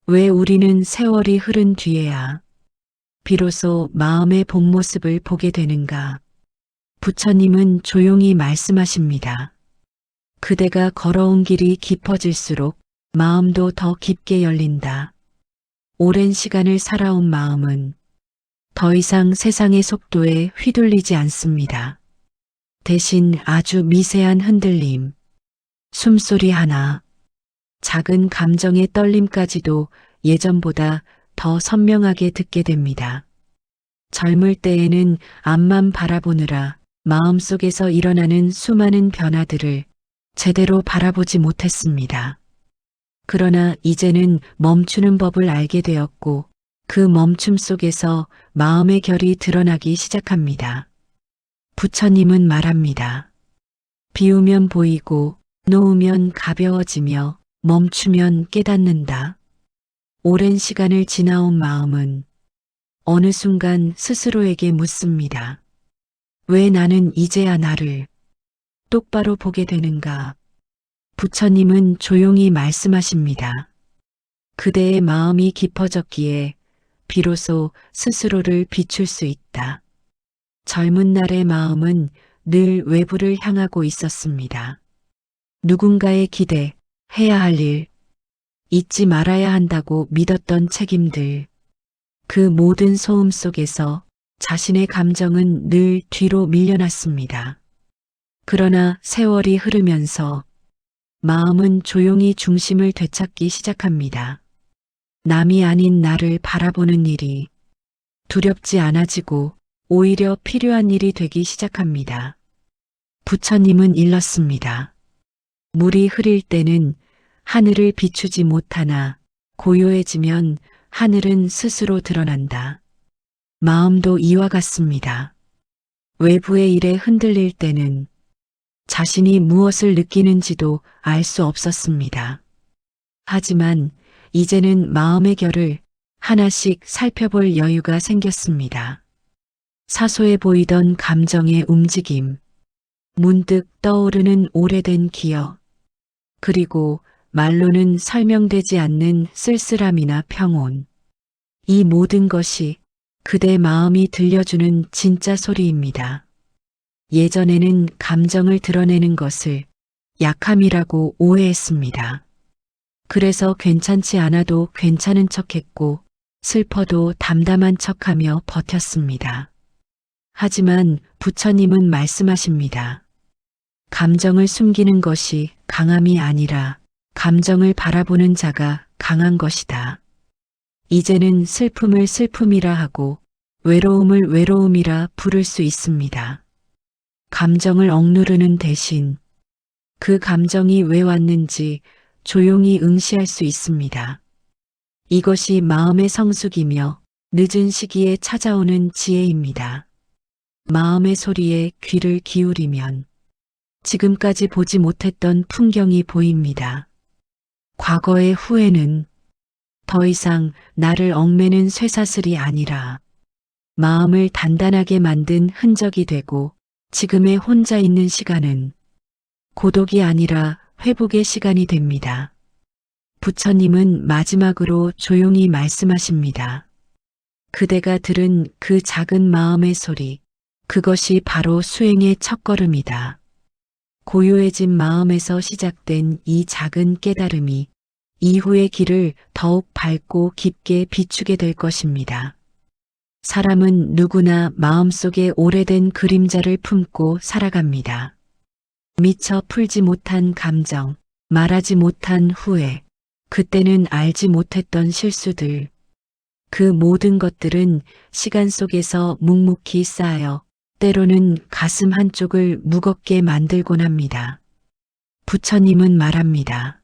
왜 우리는 세월이 흐른 뒤에야 비로소 마음의 본 모습을 보게 되는가? 부처님은 조용히 말씀하십니다. 그대가 걸어온 길이 깊어질수록 마음도 더 깊게 열린다. 오랜 시간을 살아온 마음은 더 이상 세상의 속도에 휘둘리지 않습니다. 대신 아주 미세한 흔들림, 숨소리 하나, 작은 감정의 떨림까지도 예전보다 더 선명하게 듣게 됩니다. 젊을 때에는 앞만 바라보느라 마음속에서 일어나는 수많은 변화들을 제대로 바라보지 못했습니다. 그러나 이제는 멈추는 법을 알게 되었고 그 멈춤 속에서 마음의 결이 드러나기 시작합니다. 부처님은 말합니다. 비우면 보이고 놓으면 가벼워지며 멈추면 깨닫는다. 오랜 시간을 지나온 마음은 어느 순간 스스로에게 묻습니다. 왜 나는 이제야 나를 똑바로 보게 되는가? 부처님은 조용히 말씀하십니다. 그대의 마음이 깊어졌기에 비로소 스스로를 비출 수 있다. 젊은 날의 마음은 늘 외부를 향하고 있었습니다. 누군가의 기대, 해야 할 일, 잊지 말아야 한다고 믿었던 책임들, 그 모든 소음 속에서 자신의 감정은 늘 뒤로 밀려났습니다. 그러나 세월이 흐르면서 마음은 조용히 중심을 되찾기 시작합니다. 남이 아닌 나를 바라보는 일이 두렵지 않아지고 오히려 필요한 일이 되기 시작합니다. 부처님은 일렀습니다. 물이 흐릴 때는 하늘을 비추지 못하나 고요해지면 하늘은 스스로 드러난다. 마음도 이와 같습니다. 외부의 일에 흔들릴 때는 자신이 무엇을 느끼는지도 알 수 없었습니다. 하지만 이제는 마음의 결을 하나씩 살펴볼 여유가 생겼습니다. 사소해 보이던 감정의 움직임, 문득 떠오르는 오래된 기억, 그리고 말로는 설명되지 않는 쓸쓸함이나 평온. 이 모든 것이 그대 마음이 들려주는 진짜 소리입니다. 예전에는 감정을 드러내는 것을 약함이라고 오해했습니다. 그래서 괜찮지 않아도 괜찮은 척했고 슬퍼도 담담한 척하며 버텼습니다. 하지만 부처님은 말씀하십니다. 감정을 숨기는 것이 강함이 아니라 감정을 바라보는 자가 강한 것이다. 이제는 슬픔을 슬픔이라 하고 외로움을 외로움이라 부를 수 있습니다. 감정을 억누르는 대신 그 감정이 왜 왔는지 조용히 응시할 수 있습니다. 이것이 마음의 성숙이며 늦은 시기에 찾아오는 지혜입니다. 마음의 소리에 귀를 기울이면 지금까지 보지 못했던 풍경이 보입니다. 과거의 후회는 더 이상 나를 얽매는 쇠사슬이 아니라 마음을 단단하게 만든 흔적이 되고 지금의 혼자 있는 시간은 고독이 아니라 회복의 시간이 됩니다. 부처님은 마지막으로 조용히 말씀하십니다. 그대가 들은 그 작은 마음의 소리, 그것이 바로 수행의 첫걸음이다. 고요해진 마음에서 시작된 이 작은 깨달음이 이후의 길을 더욱 밝고 깊게 비추게 될 것입니다. 사람은 누구나 마음속에 오래된 그림자를 품고 살아갑니다. 미처 풀지 못한 감정, 말하지 못한 후회, 그때는 알지 못했던 실수들, 그 모든 것들은 시간 속에서 묵묵히 쌓여 때로는 가슴 한쪽을 무겁게 만들곤 합니다. 부처님은 말합니다.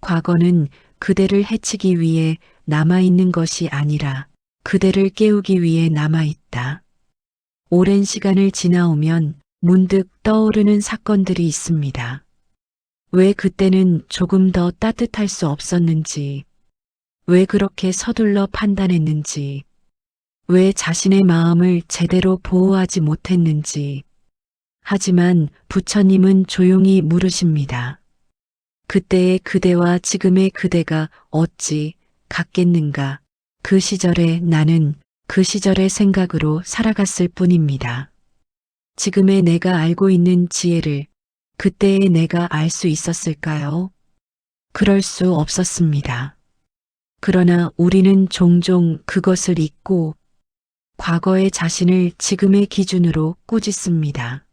과거는 그대를 해치기 위해 남아있는 것이 아니라 그대를 깨우기 위해 남아있다. 오랜 시간을 지나오면 문득 떠오르는 사건들이 있습니다. 왜 그때는 조금 더 따뜻할 수 없었는지, 왜 그렇게 서둘러 판단했는지, 왜 자신의 마음을 제대로 보호하지 못했는지. 하지만 부처님은 조용히 물으십니다. 그때의 그대와 지금의 그대가 어찌 같겠는가. 그 시절에 나는 그 시절의 생각으로 살아갔을 뿐입니다. 지금의 내가 알고 있는 지혜를 그때의 내가 알 수 있었을까요? 그럴 수 없었습니다. 그러나 우리는 종종 그것을 잊고 과거의 자신을 지금의 기준으로 꾸짖습니다.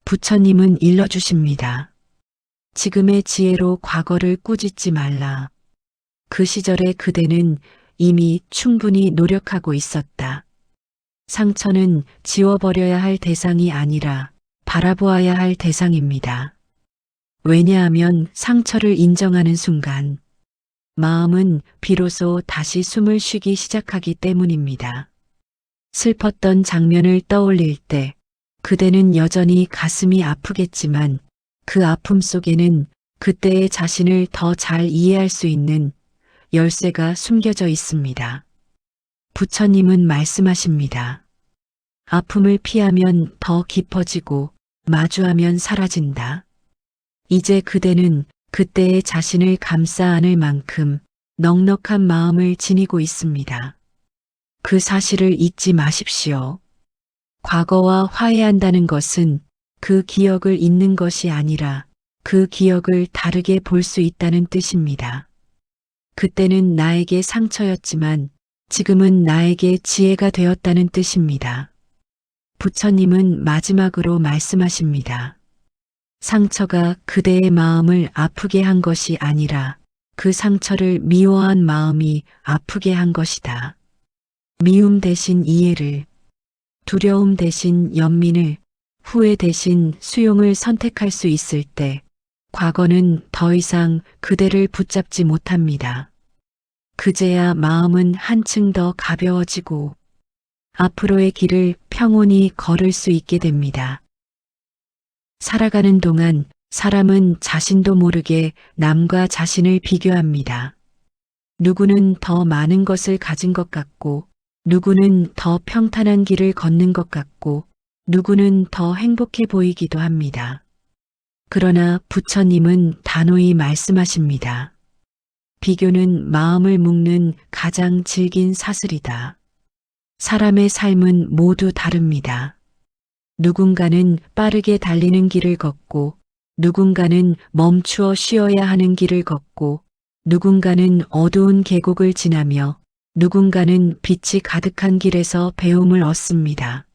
부처님은 일러주십니다. 지금의 지혜로 과거를 꾸짖지 말라. 그 시절에 그대는 이미 충분히 노력하고 있었다. 상처는 지워버려야 할 대상이 아니라 바라보아야 할 대상입니다. 왜냐하면 상처를 인정하는 순간 마음은 비로소 다시 숨을 쉬기 시작하기 때문입니다. 슬펐던 장면을 떠올릴 때 그대는 여전히 가슴이 아프겠지만 그 아픔 속에는 그때의 자신을 더 잘 이해할 수 있는 열쇠가 숨겨져 있습니다. 부처님은 말씀하십니다. 아픔을 피하면 더 깊어지고 마주하면 사라진다. 이제 그대는 그때의 자신을 감싸 안을 만큼 넉넉한 마음을 지니고 있습니다. 그 사실을 잊지 마십시오. 과거와 화해한다는 것은 그 기억을 잊는 것이 아니라 그 기억을 다르게 볼 수 있다는 뜻입니다. 그때는 나에게 상처였지만 지금은 나에게 지혜가 되었다는 뜻입니다. 부처님은 마지막으로 말씀하십니다. 상처가 그대의 마음을 아프게 한 것이 아니라 그 상처를 미워한 마음이 아프게 한 것이다. 미움 대신 이해를, 두려움 대신 연민을, 후회 대신 수용을 선택할 수 있을 때 과거는 더 이상 그대를 붙잡지 못합니다. 그제야 마음은 한층 더 가벼워지고 앞으로의 길을 평온히 걸을 수 있게 됩니다. 살아가는 동안 사람은 자신도 모르게 남과 자신을 비교합니다. 누구는 더 많은 것을 가진 것 같고, 누구는 더 평탄한 길을 걷는 것 같고, 누구는 더 행복해 보이기도 합니다. 그러나 부처님은 단호히 말씀하십니다. 비교는 마음을 묶는 가장 질긴 사슬이다. 사람의 삶은 모두 다릅니다. 누군가는 빠르게 달리는 길을 걷고, 누군가는 멈추어 쉬어야 하는 길을 걷고, 누군가는 어두운 계곡을 지나며, 누군가는 빛이 가득한 길에서 배움을 얻습니다.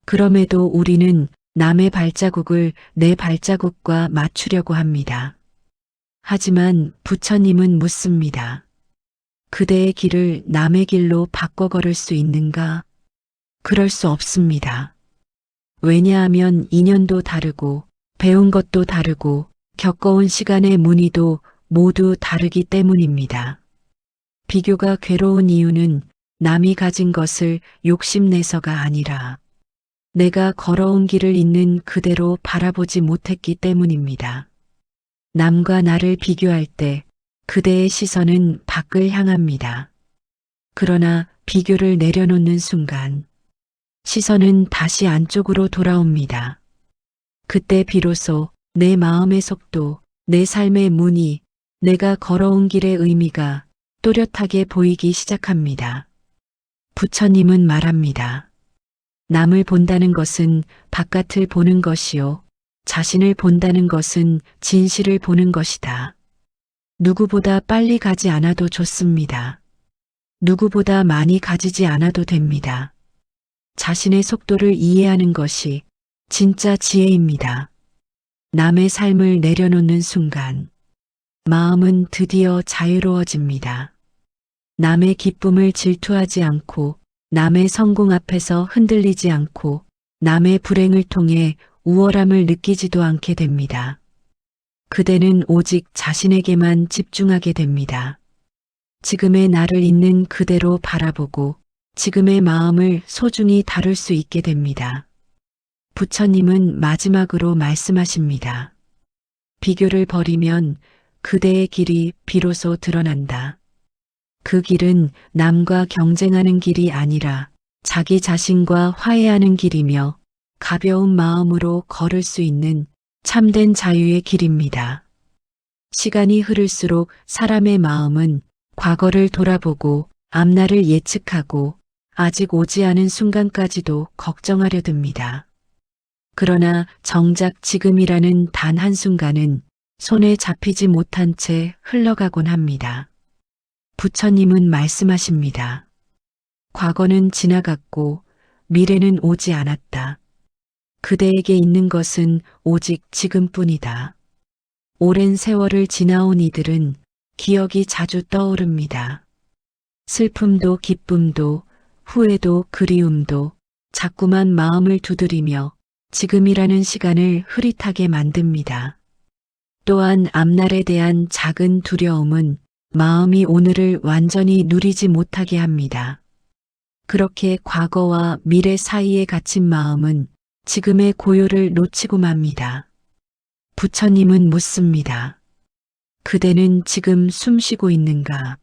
그럼에도 우리는 남의 발자국을 내 발자국과 맞추려고 합니다. 하지만 부처님은 묻습니다. 그대의 길을 남의 길로 바꿔 걸을 수 있는가? 그럴 수 없습니다. 왜냐하면 인연도 다르고 배운 것도 다르고 겪어온 시간의 무늬도 모두 다르기 때문입니다. 비교가 괴로운 이유는 남이 가진 것을 욕심내서가 아니라 내가 걸어온 길을 있는 그대로 바라보지 못했기 때문입니다. 남과 나를 비교할 때 그대의 시선은 밖을 향합니다. 그러나 비교를 내려놓는 순간 시선은 다시 안쪽으로 돌아옵니다. 그때 비로소 내 마음의 속도, 내 삶의 무늬, 내가 걸어온 길의 의미가 또렷하게 보이기 시작합니다. 부처님은 말합니다. 남을 본다는 것은 바깥을 보는 것이요. 자신을 본다는 것은 진실을 보는 것이다. 누구보다 빨리 가지 않아도 좋습니다. 누구보다 많이 가지지 않아도 됩니다. 자신의 속도를 이해하는 것이 진짜 지혜입니다. 남의 삶을 내려놓는 순간 마음은 드디어 자유로워집니다. 남의 기쁨을 질투하지 않고 남의 성공 앞에서 흔들리지 않고 남의 불행을 통해 우월함을 느끼지도 않게 됩니다. 그대는 오직 자신에게만 집중하게 됩니다. 지금의 나를 있는 그대로 바라보고 지금의 마음을 소중히 다룰 수 있게 됩니다. 부처님은 마지막으로 말씀하십니다. 비교를 버리면 그대의 길이 비로소 드러난다. 그 길은 남과 경쟁하는 길이 아니라 자기 자신과 화해하는 길이며 가벼운 마음으로 걸을 수 있는 참된 자유의 길입니다. 시간이 흐를수록 사람의 마음은 과거를 돌아보고 앞날을 예측하고 아직 오지 않은 순간까지도 걱정하려 듭니다. 그러나 정작 지금이라는 단 한순간은 손에 잡히지 못한 채 흘러가곤 합니다. 부처님은 말씀하십니다. 과거는 지나갔고 미래는 오지 않았다. 그대에게 있는 것은 오직 지금뿐이다. 오랜 세월을 지나온 이들은 기억이 자주 떠오릅니다. 슬픔도 기쁨도 후회도 그리움도 자꾸만 마음을 두드리며 지금이라는 시간을 흐릿하게 만듭니다. 또한 앞날에 대한 작은 두려움은 마음이 오늘을 완전히 누리지 못하게 합니다. 그렇게 과거와 미래 사이에 갇힌 마음은 지금의 고요를 놓치고 맙니다. 부처님은 묻습니다. 그대는 지금 숨쉬고 있는가?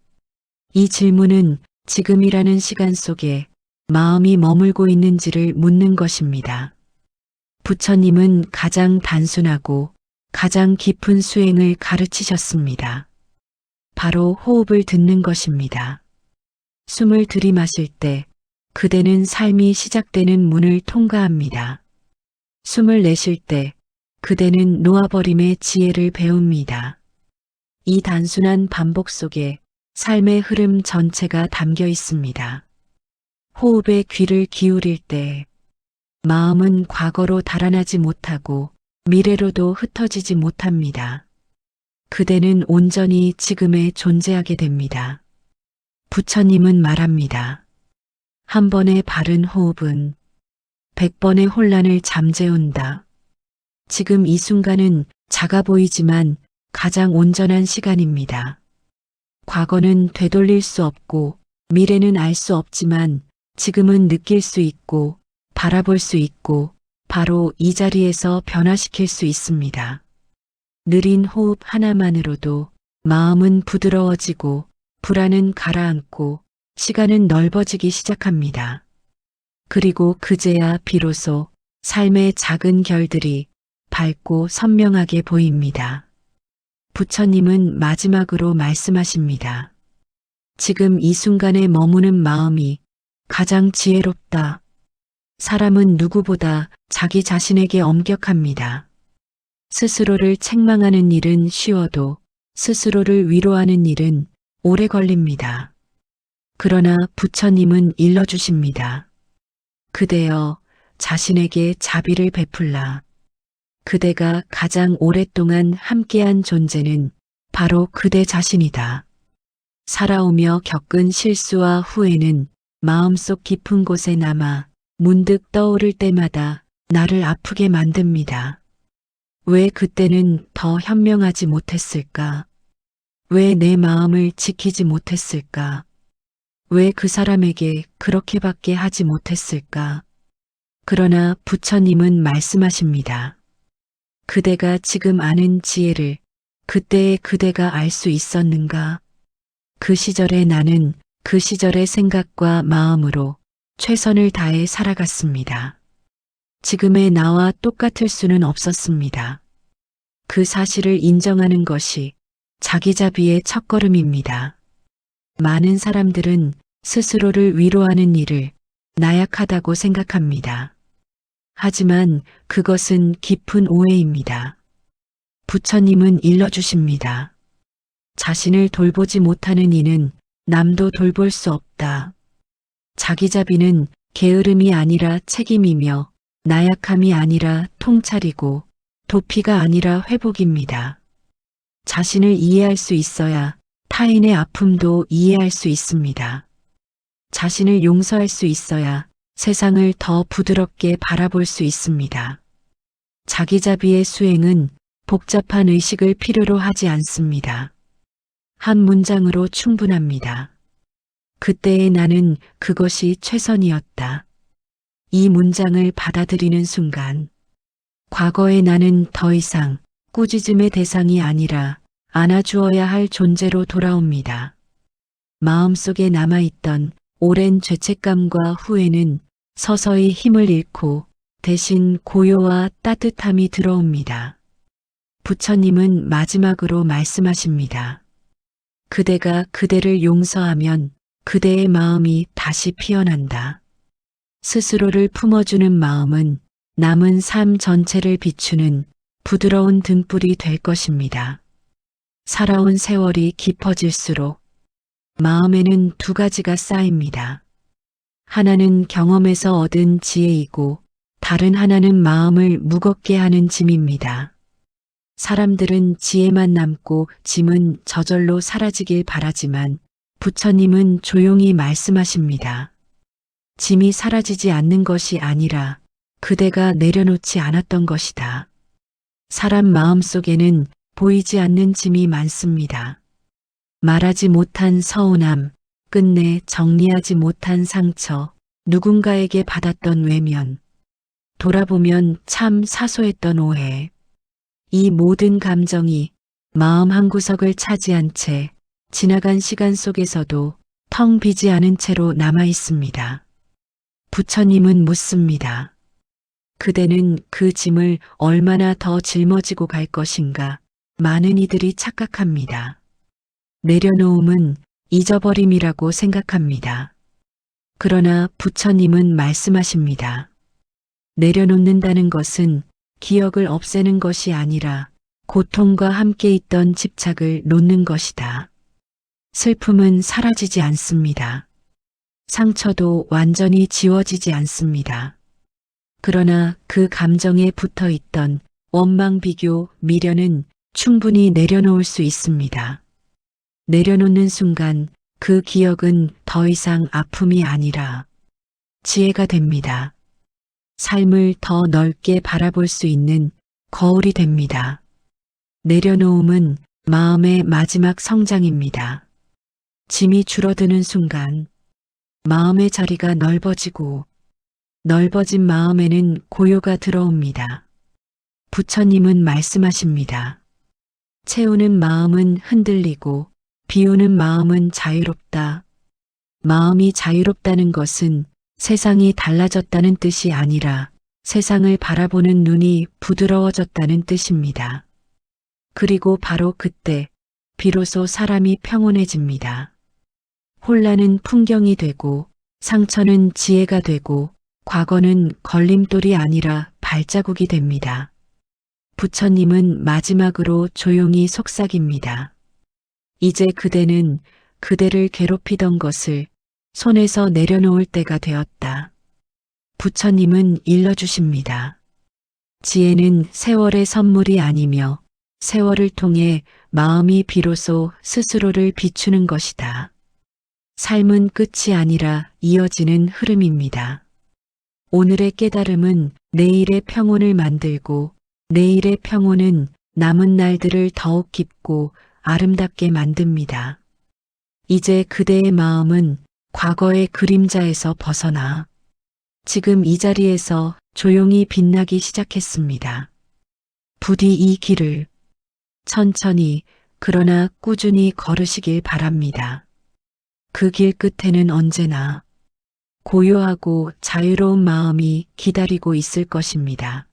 이 질문은 지금이라는 시간 속에 마음이 머물고 있는지를 묻는 것입니다. 부처님은 가장 단순하고 가장 깊은 수행을 가르치셨습니다. 바로 호흡을 듣는 것입니다. 숨을 들이마실 때 그대는 삶이 시작되는 문을 통과합니다. 숨을 내쉴 때 그대는 놓아버림의 지혜를 배웁니다. 이 단순한 반복 속에 삶의 흐름 전체가 담겨 있습니다. 호흡에 귀를 기울일 때 마음은 과거로 달아나지 못하고 미래로도 흩어지지 못합니다. 그대는 온전히 지금에 존재하게 됩니다. 부처님은 말합니다. 한 번의 바른 호흡은 100번의 혼란을 잠재운다. 지금 이 순간은 작아 보이지만 가장 온전한 시간입니다. 과거는 되돌릴 수 없고 미래는 알 수 없지만 지금은 느낄 수 있고 바라볼 수 있고 바로 이 자리에서 변화시킬 수 있습니다. 느린 호흡 하나만으로도 마음은 부드러워지고 불안은 가라앉고 시간은 넓어지기 시작합니다. 그리고 그제야 비로소 삶의 작은 결들이 밝고 선명하게 보입니다. 부처님은 마지막으로 말씀하십니다. 지금 이 순간에 머무는 마음이 가장 지혜롭다. 사람은 누구보다 자기 자신에게 엄격합니다. 스스로를 책망하는 일은 쉬워도 스스로를 위로하는 일은 오래 걸립니다. 그러나 부처님은 일러주십니다. 그대여 자신에게 자비를 베풀라. 그대가 가장 오랫동안 함께한 존재는 바로 그대 자신이다. 살아오며 겪은 실수와 후회는 마음속 깊은 곳에 남아 문득 떠오를 때마다 나를 아프게 만듭니다. 왜 그때는 더 현명하지 못했을까? 왜 내 마음을 지키지 못했을까? 왜 그 사람에게 그렇게밖에 하지 못했을까? 그러나 부처님은 말씀하십니다. 그대가 지금 아는 지혜를 그때의 그대가 알 수 있었는가? 그 시절의 나는 그 시절의 생각과 마음으로 최선을 다해 살아갔습니다. 지금의 나와 똑같을 수는 없었습니다. 그 사실을 인정하는 것이 자기자비의 첫걸음입니다. 많은 사람들은 스스로를 위로하는 일을 나약하다고 생각합니다. 하지만 그것은 깊은 오해입니다. 부처님은 일러주십니다. 자신을 돌보지 못하는 이는 남도 돌볼 수 없다. 자기자비는 게으름이 아니라 책임이며 나약함이 아니라 통찰이고 도피가 아니라 회복입니다. 자신을 이해할 수 있어야 타인의 아픔도 이해할 수 있습니다. 자신을 용서할 수 있어야 세상을 더 부드럽게 바라볼 수 있습니다. 자기자비의 수행은 복잡한 의식을 필요로 하지 않습니다. 한 문장으로 충분합니다. 그때의 나는 그것이 최선이었다. 이 문장을 받아들이는 순간 과거의 나는 더 이상 꾸짖음의 대상이 아니라 안아주어야 할 존재로 돌아옵니다. 마음속에 남아있던 오랜 죄책감과 후회는 서서히 힘을 잃고 대신 고요와 따뜻함이 들어옵니다. 부처님은 마지막으로 말씀하십니다. 그대가 그대를 용서하면 그대의 마음이 다시 피어난다. 스스로를 품어주는 마음은 남은 삶 전체를 비추는 부드러운 등불이 될 것입니다. 살아온 세월이 깊어질수록 마음에는 두 가지가 쌓입니다. 하나는 경험에서 얻은 지혜이고 다른 하나는 마음을 무겁게 하는 짐입니다. 사람들은 지혜만 남고 짐은 저절로 사라지길 바라지만 부처님은 조용히 말씀하십니다. 짐이 사라지지 않는 것이 아니라 그대가 내려놓지 않았던 것이다. 사람 마음 속에는 보이지 않는 짐이 많습니다. 말하지 못한 서운함, 끝내 정리하지 못한 상처, 누군가에게 받았던 외면, 돌아보면 참 사소했던 오해. 이 모든 감정이 마음 한구석을 차지한 채 지나간 시간 속에서도 텅 비지 않은 채로 남아 있습니다. 부처님은 묻습니다. 그대는 그 짐을 얼마나 더 짊어지고 갈 것인가? 많은 이들이 착각합니다. 내려놓음은 잊어버림이라고 생각합니다. 그러나 부처님은 말씀하십니다. 내려놓는다는 것은 기억을 없애는 것이 아니라 고통과 함께 있던 집착을 놓는 것이다. 슬픔은 사라지지 않습니다. 상처도 완전히 지워지지 않습니다. 그러나 그 감정에 붙어 있던 원망, 비교, 미련은 충분히 내려놓을 수 있습니다. 내려놓는 순간 그 기억은 더 이상 아픔이 아니라 지혜가 됩니다. 삶을 더 넓게 바라볼 수 있는 거울이 됩니다. 내려놓음은 마음의 마지막 성장입니다. 짐이 줄어드는 순간 마음의 자리가 넓어지고 넓어진 마음에는 고요가 들어옵니다. 부처님은 말씀하십니다. 채우는 마음은 흔들리고 비우는 마음은 자유롭다. 마음이 자유롭다는 것은 세상이 달라졌다는 뜻이 아니라 세상을 바라보는 눈이 부드러워졌다는 뜻입니다. 그리고 바로 그때 비로소 사람이 평온해집니다. 혼란은 풍경이 되고 상처는 지혜가 되고 과거는 걸림돌이 아니라 발자국이 됩니다. 부처님은 마지막으로 조용히 속삭입니다. 이제 그대는 그대를 괴롭히던 것을 손에서 내려놓을 때가 되었다. 부처님은 일러주십니다. 지혜는 세월의 선물이 아니며 세월을 통해 마음이 비로소 스스로를 비추는 것이다. 삶은 끝이 아니라 이어지는 흐름입니다. 오늘의 깨달음은 내일의 평온을 만들고 내일의 평온은 남은 날들을 더욱 깊고 아름답게 만듭니다. 이제 그대의 마음은 과거의 그림자에서 벗어나 지금 이 자리에서 조용히 빛나기 시작했습니다. 부디 이 길을 천천히 그러나 꾸준히 걸으시길 바랍니다. 그 길 끝에는 언제나 고요하고 자유로운 마음이 기다리고 있을 것입니다.